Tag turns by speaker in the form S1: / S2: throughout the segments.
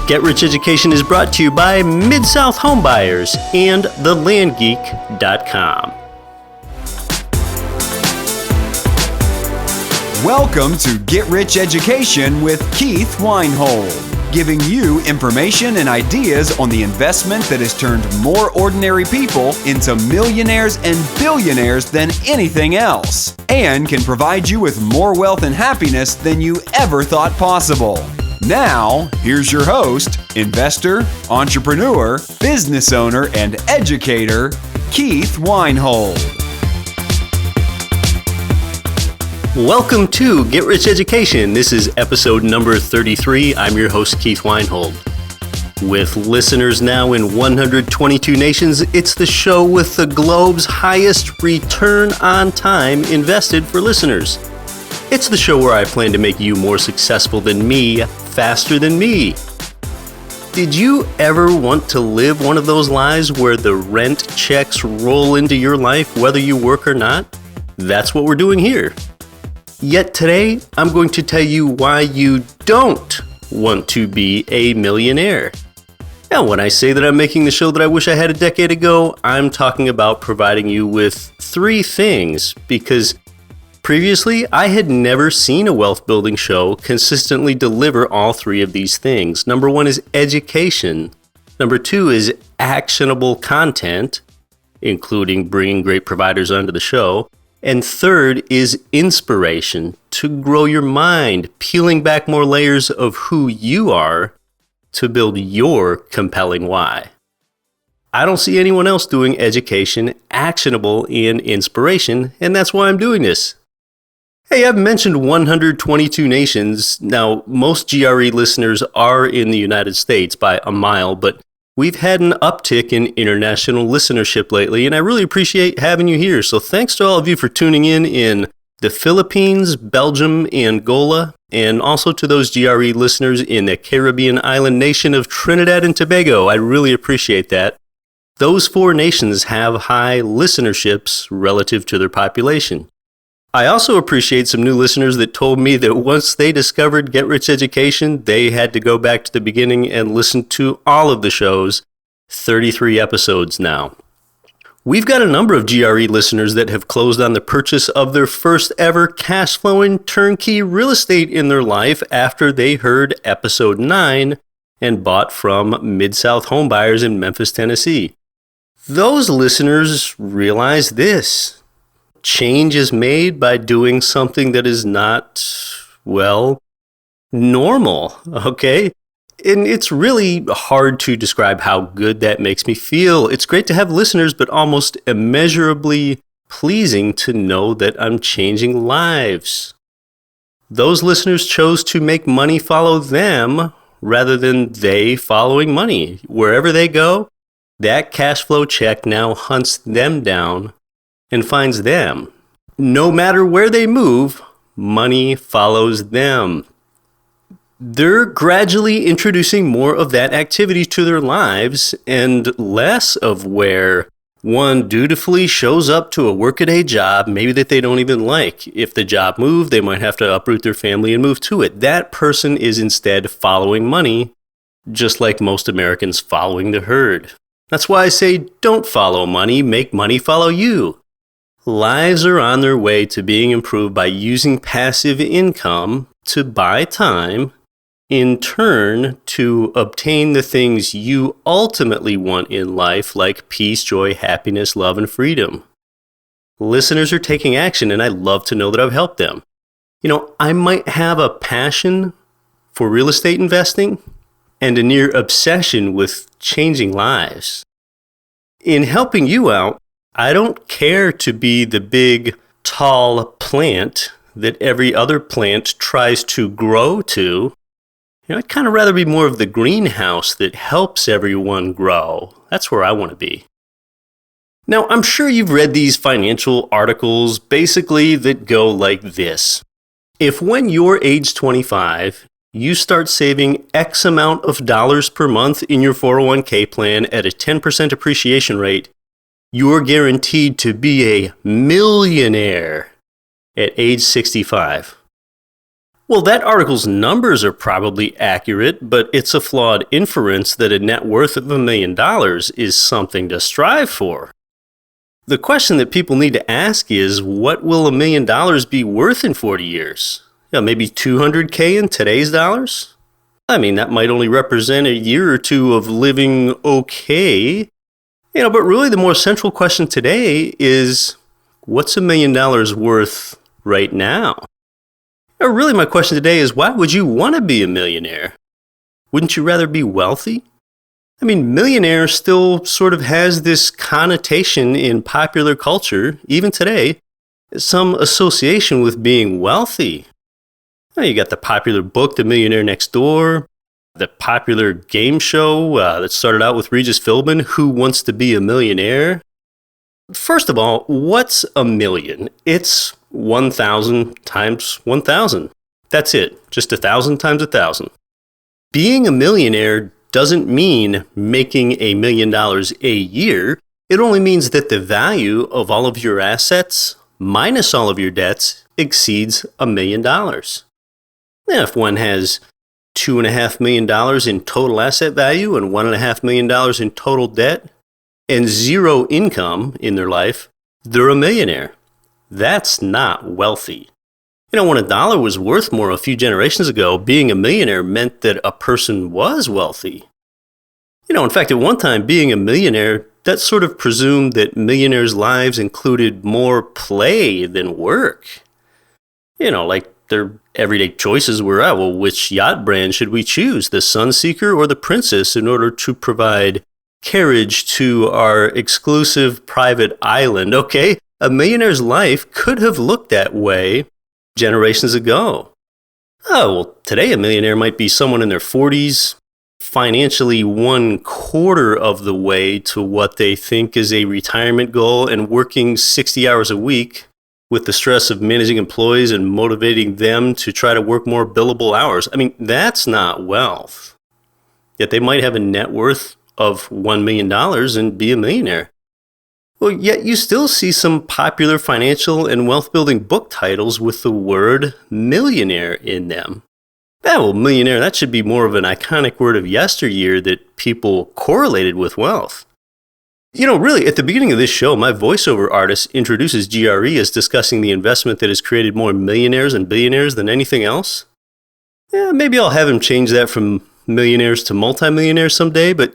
S1: Get Rich Education is brought to you by Mid-South Homebuyers and thelandgeek.com.
S2: Welcome to Get Rich Education with Keith Weinhold, giving you information and ideas on the investment that has turned more ordinary people into millionaires and billionaires than anything else, and can provide you with more wealth and happiness than you ever thought possible. Now, here's your host, investor, entrepreneur, business owner, and educator, Keith Weinhold.
S1: Welcome to Get Rich Education. This is episode number 33. I'm your host, Keith Weinhold. With listeners now in 122 nations, it's the show with the globe's highest return on time invested for listeners. It's the show where I plan to make you more successful than me, faster than me. Did you ever want to live one of those lives where the rent checks roll into your life whether you work or not? That's what we're doing here. Yet today, I'm going to tell you why you don't want to be a millionaire. Now, when I say that I'm making the show that I wish I had a decade ago, I'm talking about providing you with three things, because previously, I had never seen a wealth building show consistently deliver all three of these things. Number one is education. Number two is actionable content, including bringing great providers onto the show. And third is inspiration, to grow your mind, peeling back more layers of who you are to build your compelling why. I don't see anyone else doing education, actionable, and inspiration, and that's why I'm doing this. Hey, I've mentioned 122 nations. Now, most GRE listeners are in the United States by a mile, but we've had an uptick in international listenership lately, and I really appreciate having you here. So thanks to all of you for tuning in the Philippines, Belgium, Angola, and also to those GRE listeners in the Caribbean island nation of Trinidad and Tobago. I really appreciate that. Those four nations have high listenerships relative to their population. I also appreciate some new listeners that told me that once they discovered Get Rich Education, they had to go back to the beginning and listen to all of the shows, 33 episodes now. We've got a number of GRE listeners that have closed on the purchase of their first ever cash flowing turnkey real estate in their life after they heard episode 9 and bought from Mid-South Homebuyers in Memphis, Tennessee. Those listeners realize this. Change is made by doing something that is not, well, normal, okay? And it's really hard to describe how good that makes me feel. It's great to have listeners, but almost immeasurably pleasing to know that I'm changing lives. Those listeners chose to make money follow them rather than they following money. Wherever they go, that cash flow check now hunts them down and finds them. No matter where they move, money follows them. They're gradually introducing more of that activity to their lives and less of where one dutifully shows up to a workaday job, maybe that they don't even like. If the job moved, they might have to uproot their family and move to it. That person is instead following money, just like most Americans following the herd. That's why I say don't follow money, make money follow you. Lives are on their way to being improved by using passive income to buy time, in turn to obtain the things you ultimately want in life, like peace, joy, happiness, love, and freedom. Listeners are taking action, and I love to know that I've helped them. You know, I might have a passion for real estate investing and a near obsession with changing lives. In helping you out, I don't care to be the big, tall plant that every other plant tries to grow to. I'd kind of rather be more of the greenhouse that helps everyone grow. That's where I want to be. Now, I'm sure you've read these financial articles basically that go like this. If when you're age 25, you start saving X amount of dollars per month in your 401k plan at a 10% appreciation rate, you're guaranteed to be a millionaire at age 65. Well, that article's numbers are probably accurate, but it's a flawed inference that a net worth of $1 million is something to strive for. The question that people need to ask is, what will $1 million be worth in 40 years? Maybe $200K in today's dollars? I mean, that might only represent a year or two of living okay. But really the more central question today is, what's $1 million worth right now? Really, my question today is, why would you want to be a millionaire? Wouldn't you rather be wealthy? I mean, millionaire still sort of has this connotation in popular culture, even today, some association with being wealthy. You got the popular book, The Millionaire Next Door, the popular game show that started out with Regis Philbin, Who Wants to Be a Millionaire? First of all, what's a million? It's 1,000 times 1,000. That's it. Just 1,000 times 1,000. Being a millionaire doesn't mean making $1 million a year. It only means that the value of all of your assets minus all of your debts exceeds $1 million. Now, if one has $2.5 million in total asset value and $1.5 million in total debt and zero income in their life, they're a millionaire. That's not wealthy. When a dollar was worth more a few generations ago, being a millionaire meant that a person was wealthy. In fact, at one time, being a millionaire, that sort of presumed that millionaires' lives included more play than work. Like their everyday choices were, which yacht brand should we choose, the Sunseeker or the Princess, in order to provide carriage to our exclusive private island? Okay, a millionaire's life could have looked that way generations ago. Today a millionaire might be someone in their 40s, financially 1/4 of the way to what they think is a retirement goal and working 60 hours a week with the stress of managing employees and motivating them to try to work more billable hours. I mean, that's not wealth. Yet they might have a net worth of $1 million and be a millionaire. Yet you still see some popular financial and wealth-building book titles with the word millionaire in them. Millionaire, that should be more of an iconic word of yesteryear that people correlated with wealth. Really, at the beginning of this show, my voiceover artist introduces GRE as discussing the investment that has created more millionaires and billionaires than anything else. Maybe I'll have him change that from millionaires to multimillionaires someday, but,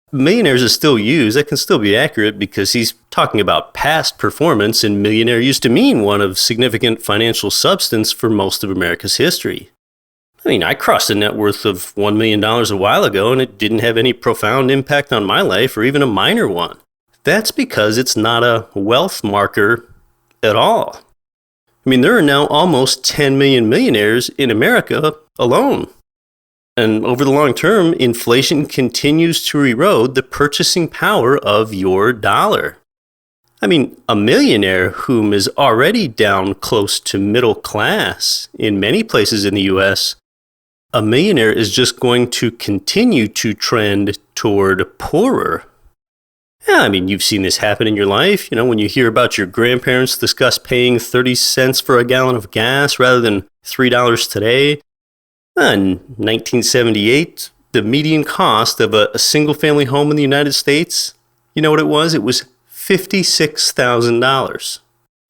S1: millionaires is still used. That can still be accurate because he's talking about past performance, and millionaire used to mean one of significant financial substance for most of America's history. I crossed a net worth of $1 million a while ago, and it didn't have any profound impact on my life or even a minor one. That's because it's not a wealth marker at all. There are now almost 10 million millionaires in America alone. And over the long term, inflation continues to erode the purchasing power of your dollar. A millionaire whom is already down close to middle class in many places in the U.S., a millionaire is just going to continue to trend toward poorer. You've seen this happen in your life. When you hear about your grandparents discuss paying 30 cents for a gallon of gas rather than $3 today. In 1978, the median cost of a single-family home in the United States, you know what it was? It was $56,000.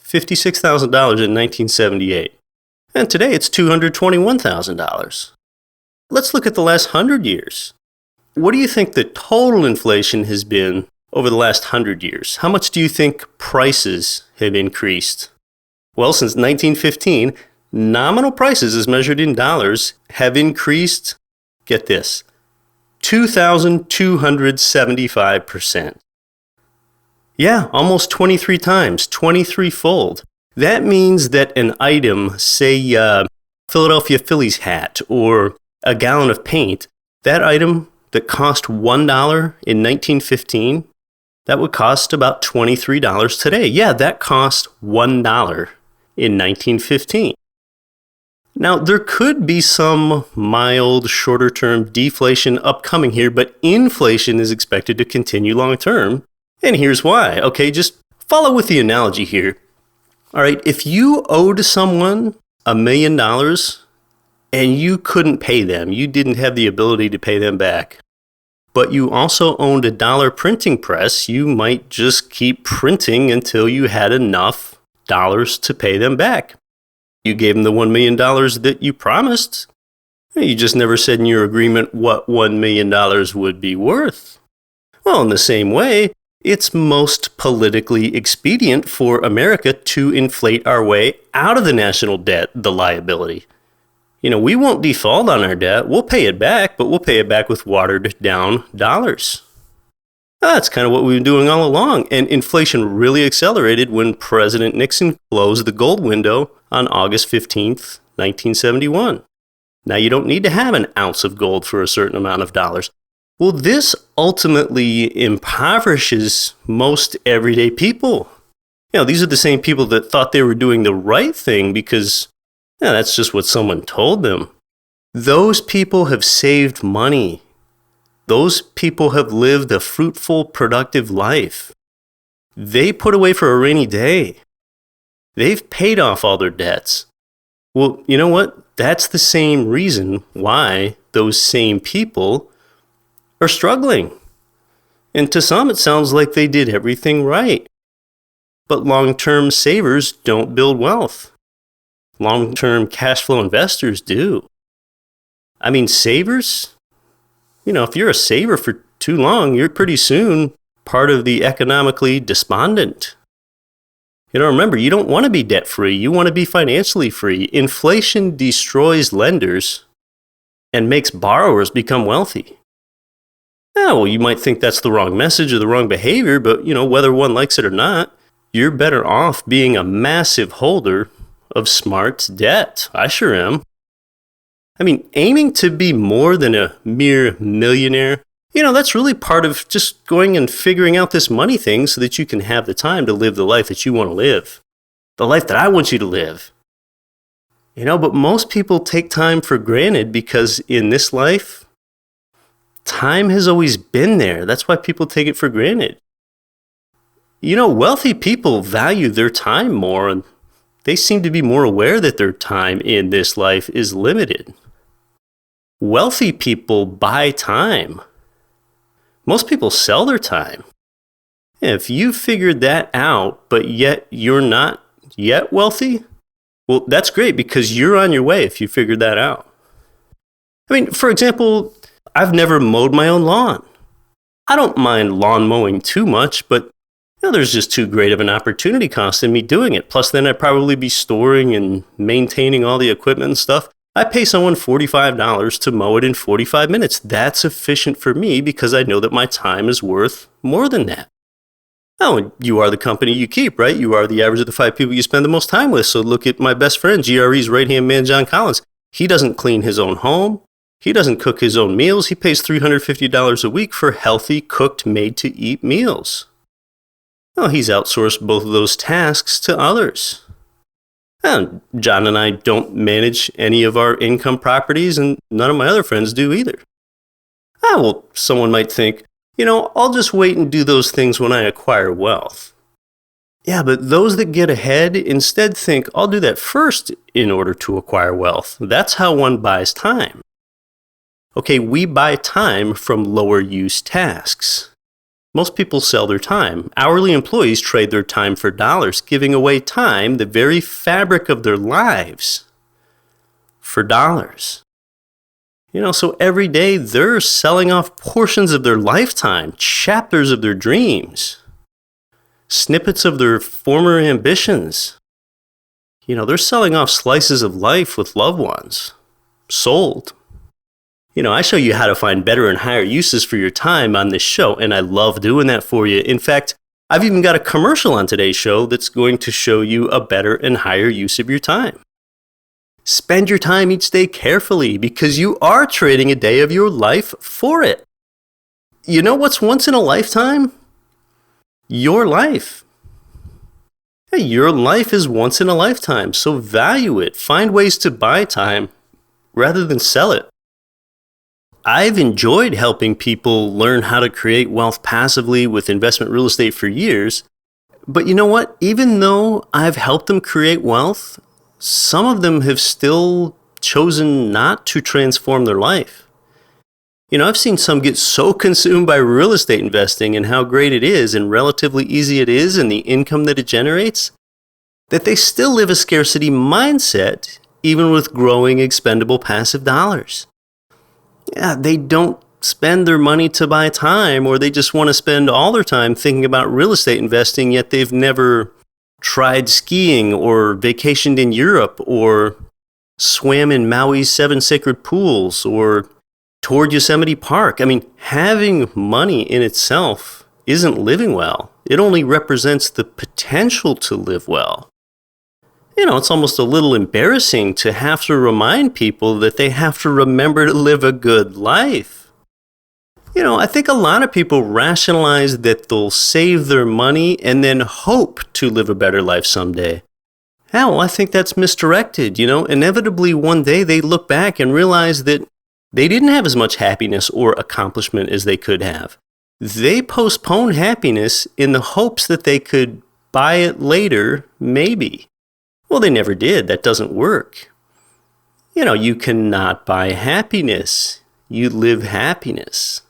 S1: $56,000 in 1978. And today it's $221,000. Let's look at the last 100 years. What do you think the total inflation has been over the last 100 years? How much do you think prices have increased? Well, since 1915, nominal prices as measured in dollars have increased, get this, 2,275%. Yeah, almost 23 times, 23-fold. That means that an item, say Philadelphia Phillies hat or a gallon of paint, that item that cost $1 in 1915, that would cost about $23 today. Yeah, that cost $1 in 1915. Now, there could be some mild, shorter-term deflation upcoming here, but inflation is expected to continue long-term. And here's why. Okay, just follow with the analogy here. All right, if you owed someone $1 million and you couldn't pay them. You didn't have the ability to pay them back. But you also owned a dollar printing press. You might just keep printing until you had enough dollars to pay them back. You gave them the $1 million that you promised. You just never said in your agreement what $1 million would be worth. Well, in the same way, it's most politically expedient for America to inflate our way out of the national debt, the liability. We won't default on our debt. We'll pay it back, but we'll pay it back with watered down dollars. That's kind of what we've been doing all along. And inflation really accelerated when President Nixon closed the gold window on August 15th, 1971. Now, you don't need to have an ounce of gold for a certain amount of dollars. Well, this ultimately impoverishes most everyday people. These are the same people that thought they were doing the right thing because that's just what someone told them. Those people have saved money. Those people have lived a fruitful, productive life. They put away for a rainy day. They've paid off all their debts. Well, you know what? That's the same reason why those same people are struggling. And to some, it sounds like they did everything right. But long-term savers don't build wealth. Long-term cash flow investors do. Savers, if you're a saver for too long, you're pretty soon part of the economically despondent. Remember, you don't want to be debt-free. You want to be financially free. Inflation destroys lenders and makes borrowers become wealthy. Well, you might think that's the wrong message or the wrong behavior, but, whether one likes it or not, you're better off being a massive holder of smart debt. I sure am. Aiming to be more than a mere millionaire, that's really part of just going and figuring out this money thing so that you can have the time to live the life that you want to live. The life that I want you to live. But most people take time for granted because in this life, time has always been there. That's why people take it for granted. Wealthy people value their time more, and they seem to be more aware that their time in this life is limited. Wealthy people buy time. Most people sell their time. If you figured that out, but yet you're not yet wealthy, well, that's great because you're on your way if you figured that out. For example, I've never mowed my own lawn. I don't mind lawn mowing too much, but there's just too great of an opportunity cost in me doing it. Plus, then I'd probably be storing and maintaining all the equipment and stuff. I pay someone $45 to mow it in 45 minutes. That's efficient for me because I know that my time is worth more than that. Now, you are the company you keep, right? You are the average of the 5 people you spend the most time with. So look at my best friend, GRE's right-hand man, John Collins. He doesn't clean his own home. He doesn't cook his own meals. He pays $350 a week for healthy, cooked, made-to-eat meals. Well, he's outsourced both of those tasks to others. And John and I don't manage any of our income properties, and none of my other friends do either. Well, someone might think, I'll just wait and do those things when I acquire wealth. Yeah, but those that get ahead instead think, I'll do that first in order to acquire wealth. That's how one buys time. Okay, we buy time from lower use tasks. Most people sell their time. Hourly employees trade their time for dollars, giving away time, the very fabric of their lives, for dollars. So every day they're selling off portions of their lifetime, chapters of their dreams, snippets of their former ambitions. They're selling off slices of life with loved ones, sold. I show you how to find better and higher uses for your time on this show, and I love doing that for you. In fact, I've even got a commercial on today's show that's going to show you a better and higher use of your time. Spend your time each day carefully because you are trading a day of your life for it. You know what's once in a lifetime? Your life. Hey, your life is once in a lifetime, so value it. Find ways to buy time rather than sell it. I've enjoyed helping people learn how to create wealth passively with investment real estate for years. But you know what? Even though I've helped them create wealth, some of them have still chosen not to transform their life. I've seen some get so consumed by real estate investing and how great it is and relatively easy it is and the income that it generates, that they still live a scarcity mindset even with growing expendable passive dollars. Yeah, they don't spend their money to buy time, or they just want to spend all their time thinking about real estate investing, yet they've never tried skiing or vacationed in Europe or swam in Maui's 7 sacred pools or toured Yosemite Park. Having money in itself isn't living well. It only represents the potential to live well. It's almost a little embarrassing to have to remind people that they have to remember to live a good life. I think a lot of people rationalize that they'll save their money and then hope to live a better life someday. Hell, I think that's misdirected. Inevitably one day they look back and realize that they didn't have as much happiness or accomplishment as they could have. They postponed happiness in the hopes that they could buy it later, maybe. Well, they never did. That doesn't work. You cannot buy happiness. You live happiness.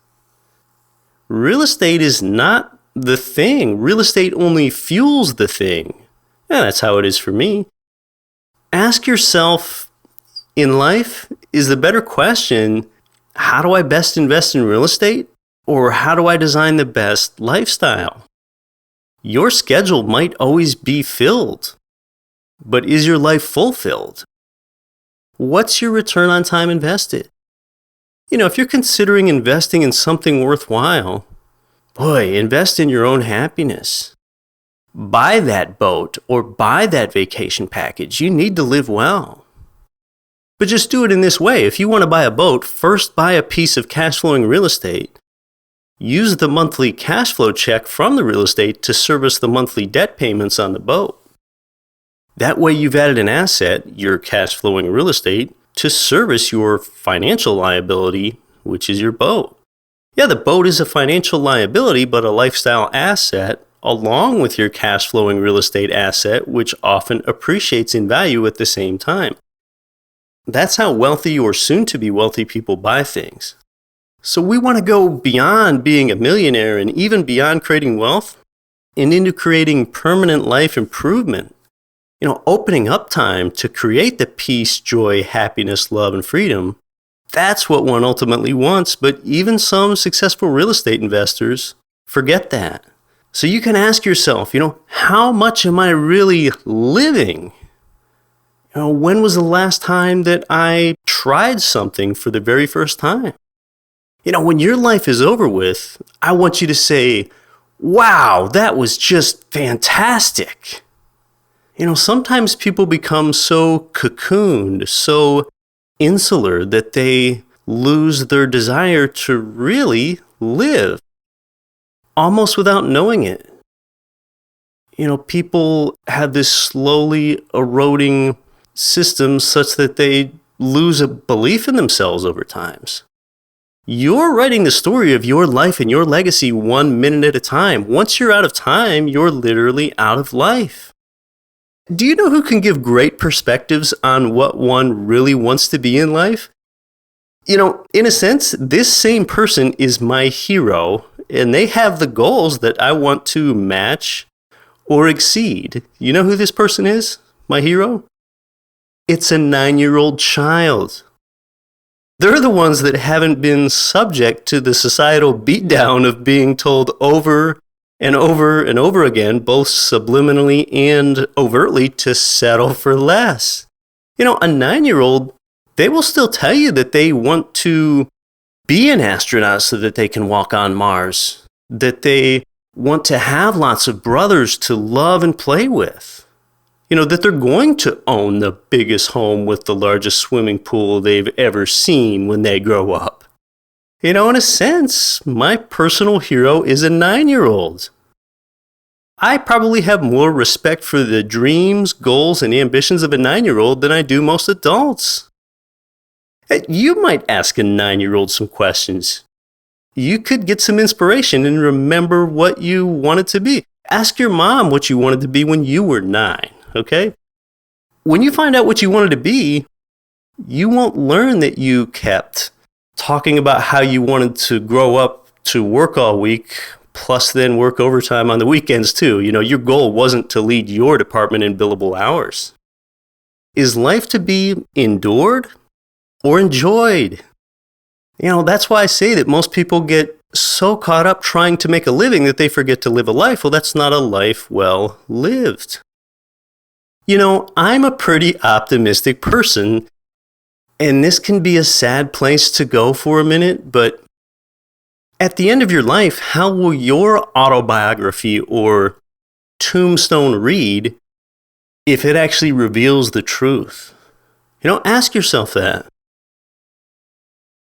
S1: Real estate is not the thing. Real estate only fuels the thing. Yeah, that's how it is for me. Ask yourself, in life, is the better question, how do I best invest in real estate? Or how do I design the best lifestyle? Your schedule might always be filled, but is your life fulfilled? What's your return on time invested? If you're considering investing in something worthwhile, invest in your own happiness. Buy that boat or buy that vacation package. You need to live well. But just do it in this way. If you want to buy a boat, first buy a piece of cash flowing real estate. Use the monthly cash flow check from the real estate to service the monthly debt payments on the boat. That way you've added an asset, your cash flowing real estate, to service your financial liability, which is your boat. Yeah, the boat is a financial liability, but a lifestyle asset, along with your cash flowing real estate asset, which often appreciates in value at the same time. That's how wealthy or soon to be wealthy people buy things. So we want to go beyond being a millionaire and even beyond creating wealth and into creating permanent life improvement. Opening up time to create the peace, joy, happiness, love, and freedom. That's what one ultimately wants, but even some successful real estate investors forget that. So you can ask yourself, how much am I really living? When was the last time that I tried something for the very first time? When your life is over with, I want you to say, wow, that was just fantastic. Sometimes people become so cocooned, so insular that they lose their desire to really live, almost without knowing it. People have this slowly eroding system such that they lose a belief in themselves over times. You're writing the story of your life and your legacy 1 minute at a time. Once you're out of time, you're literally out of life. Do you know who can give great perspectives on what one really wants to be in life? In a sense, this same person is my hero, and they have the goals that I want to match or exceed. You know who this person is, my hero? It's a 9-year-old child. They're the ones that haven't been subject to the societal beatdown of being told over and over and over again, both subliminally and overtly, to settle for less. A 9-year-old, they will still tell you that they want to be an astronaut so that they can walk on Mars, that they want to have lots of brothers to love and play with, that they're going to own the biggest home with the largest swimming pool they've ever seen when they grow up. In a sense, my personal hero is a 9-year-old. I probably have more respect for the dreams, goals, and ambitions of a 9-year-old than I do most adults. You might ask a 9-year-old some questions. You could get some inspiration and remember what you wanted to be. Ask your mom what you wanted to be when you were 9, okay? when you find out what you wanted to be, you won't learn that you kept talking about how you wanted to grow up to work all week, plus then work overtime on the weekends too. Your goal wasn't to lead your department in billable hours. Is life to be endured or enjoyed? That's why I say that most people get so caught up trying to make a living that they forget to live a life. Well, that's not a life well lived. I'm a pretty optimistic person, and this can be a sad place to go for a minute, but at the end of your life, how will your autobiography or tombstone read if it actually reveals the truth? Ask yourself that.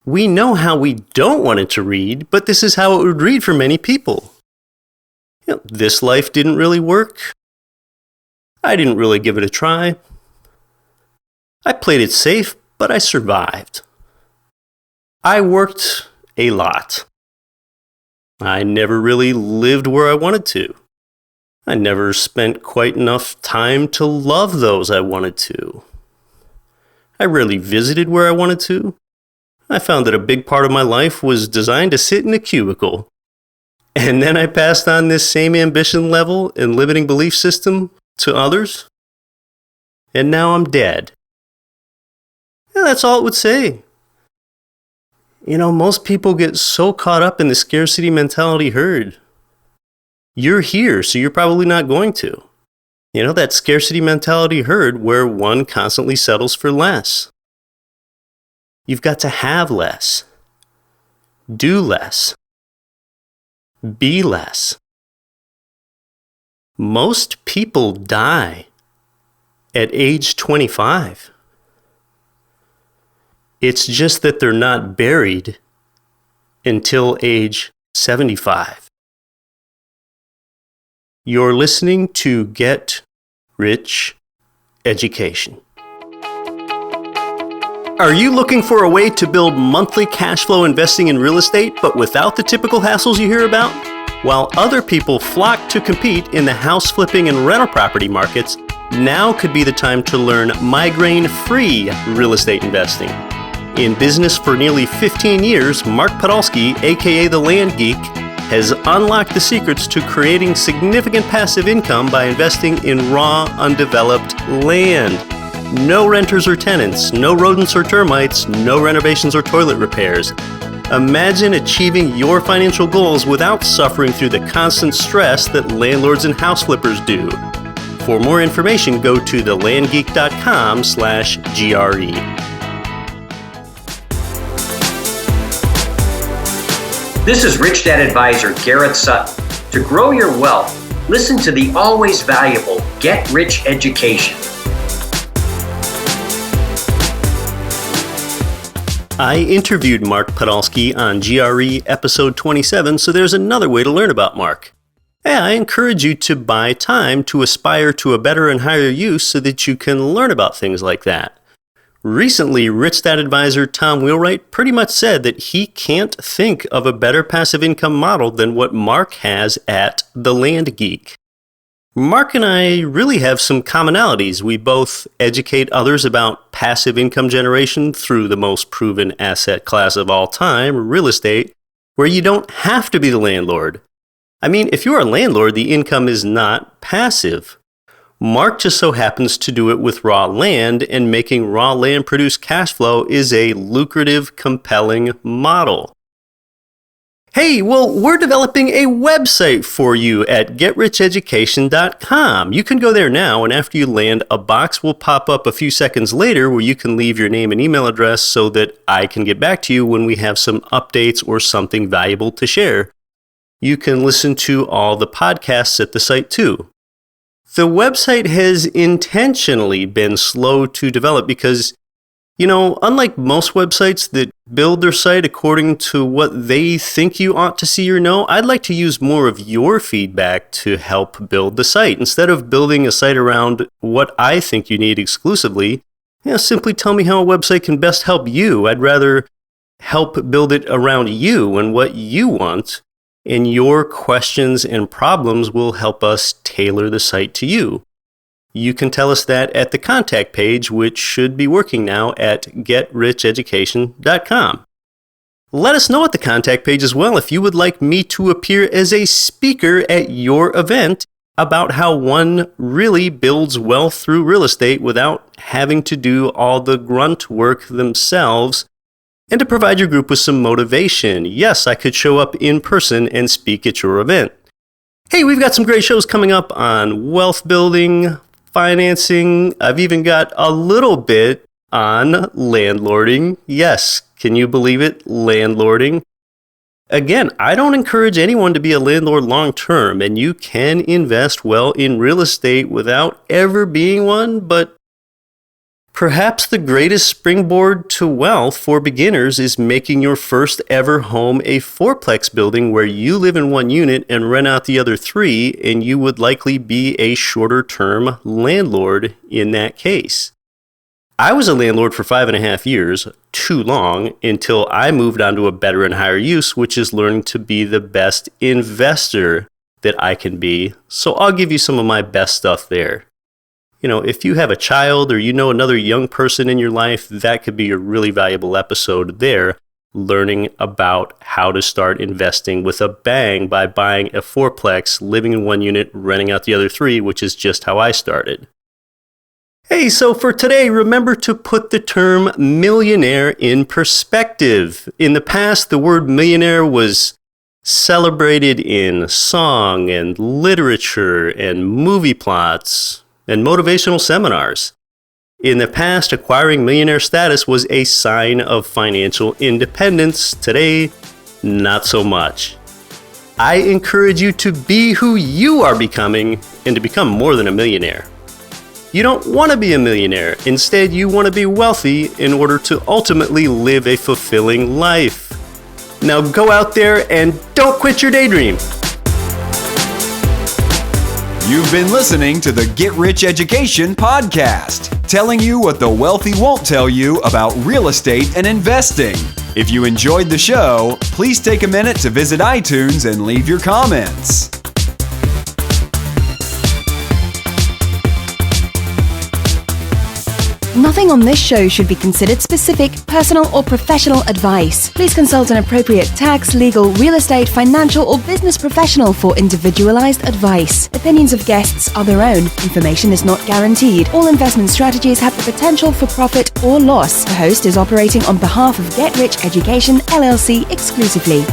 S1: We know how we don't want it to read, but this is how it would read for many people. This life didn't really work. I didn't really give it a try. I played it safe, but I survived. I worked a lot. I never really lived where I wanted to. I never spent quite enough time to love those I wanted to. I rarely visited where I wanted to. I found that a big part of my life was designed to sit in a cubicle. And then I passed on this same ambition level and limiting belief system to others. And now I'm dead. That's all it would say. Most people get so caught up in the scarcity mentality herd. You're here, so you're probably not going to. That scarcity mentality herd where one constantly settles for less. You've got to have less, do less, be less. Most people die at age 25. It's just that they're not buried until age 75. You're listening to Get Rich Education. Are you looking for a way to build monthly cash flow investing in real estate, but without the typical hassles you hear about? While other people flock to compete in the house flipping and rental property markets, now could be the time to learn migraine-free real estate investing. In business for nearly 15 years, Mark Podolsky, aka the Land Geek, has unlocked the secrets to creating significant passive income by investing in raw, undeveloped land. No renters or tenants, no rodents or termites, no renovations or toilet repairs. Imagine achieving your financial goals without suffering through the constant stress that landlords and house flippers do. For more information, go to thelandgeek.com/GRE.
S3: This is Rich Dad Advisor Garrett Sutton. To grow your wealth, listen to the always valuable Get Rich Education.
S1: I interviewed Mark Podolsky on GRE episode 27, so there's another way to learn about Mark. I encourage you to buy time to aspire to a better and higher use so that you can learn about things like that. Recently, Rich Dad Advisor Tom Wheelwright pretty much said that he can't think of a better passive income model than what Mark has at the Land Geek. Mark and I really have some commonalities. We both educate others about passive income generation through the most proven asset class of all time, real estate, where you don't have to be the landlord. I mean, if you're a landlord, the income is not passive. Mark just so happens to do it with raw land, and making raw land produce cash flow is a lucrative, compelling model. Hey, well, we're developing a website for you at getricheducation.com. You can go there now, and after you land, a box will pop up a few seconds later where you can leave your name and email address so that I can get back to you when we have some updates or something valuable to share. You can listen to all the podcasts at the site too. The website has intentionally been slow to develop because, unlike most websites that build their site according to what they think you ought to see or know, I'd like to use more of your feedback to help build the site. Instead of building a site around what I think you need exclusively, simply tell me how a website can best help you. I'd rather help build it around you and what you want, and your questions and problems will help us tailor the site to you. you can tell us that at the contact page, which should be working now at getricheducation.com. Let us know at the contact page as well if you would like me to appear as a speaker at your event about how one really builds wealth through real estate without having to do all the grunt work themselves, and to provide your group with some motivation. Yes, I could show up in person and speak at your event. Hey, we've got some great shows coming up on wealth building, financing. I've even got a little bit on landlording. Yes, can you believe it? Landlording. Again, I don't encourage anyone to be a landlord long term, and you can invest well in real estate without ever being one, but perhaps the greatest springboard to wealth for beginners is making your first ever home a fourplex building where you live in one unit and rent out the other three, and you would likely be a shorter term landlord in that case. I was a landlord for 5.5 years, too long, until I moved on to a better and higher use, which is learning to be the best investor that I can be. So I'll give you some of my best stuff there. You know, if you have a child or you know another young person in your life, that could be a really valuable episode there, learning about how to start investing with a bang by buying a fourplex, living in one unit, renting out the other three, which is just how I started. Hey, so for today, remember to put the term millionaire in perspective. In the past, the word millionaire was celebrated in song and literature and movie plots and motivational seminars. In the past, acquiring millionaire status was a sign of financial independence. Today, not so much. I encourage you to be who you are becoming and to become more than a millionaire. You don't want to be a millionaire. Instead, you want to be wealthy in order to ultimately live a fulfilling life. Now go out there and don't quit your daydream.
S2: You've been listening to the Get Rich Education podcast, telling you what the wealthy won't tell you about real estate and investing. If you enjoyed the show, please take a minute to visit iTunes and leave your comments.
S4: Nothing on this show should be considered specific, personal, or professional advice. Please consult an appropriate tax, legal, real estate, financial, or business professional for individualized advice. Opinions of guests are their own. Information is not guaranteed. All investment strategies have the potential for profit or loss. The host is operating on behalf of Get Rich Education, LLC exclusively.